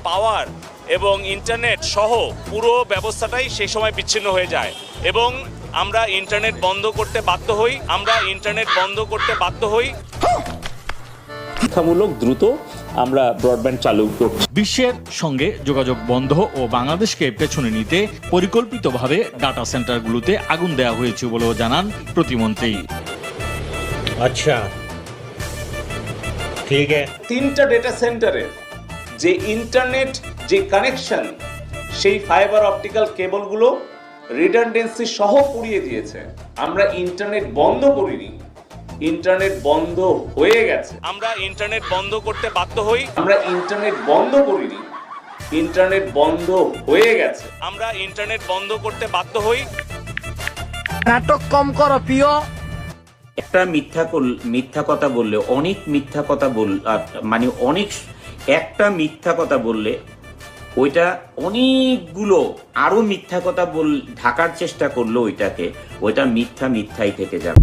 পাওয়ার এবং ইন্টারনেট সহ পুরো ব্যবস্থাটাই সেই সময় বিচ্ছিন্ন হয়ে যায় এবং আমরা ইন্টারনেট বন্ধ করতে বাধ্য হই। শিক্ষামূলক দ্রুত আমরা ব্রডব্যান্ড চালু করছি। বিশ্বের সঙ্গে যোগাযোগ বন্ধ ও বাংলাদেশকে পেছনে নিতে পরিকল্পিতভাবে ডাটা সেন্টারগুলোতে আগুন দেওয়া হয়েছে বলেও জানান প্রতিমন্ত্রী। আচ্ছা, ঠিক আছে। 3টা ডেটা সেন্টারের যে ইন্টারনেট যে কানেকশন সেই ফাইবার অপটিক্যাল কেবলগুলো রিডান্ডেন্সি সহ পুড়িয়ে দিয়েছে। আমরা ইন্টারনেট বন্ধ করিনি, ইন্টারনেট বন্ধ হয়ে গেছে। আমরা ইন্টারনেট বন্ধ করতে বাধ্য হই। নাটক কম করো প্রিয়। একটা মিথ্যা কথা বললে অনেক মিথ্যা কথা মানে একটা মিথ্যা কথা বললে ওইটা অনেকগুলো আরো মিথ্যা কথা ঢাকার চেষ্টা করলো ওইটা মিথ্যাই থেকে যাবে।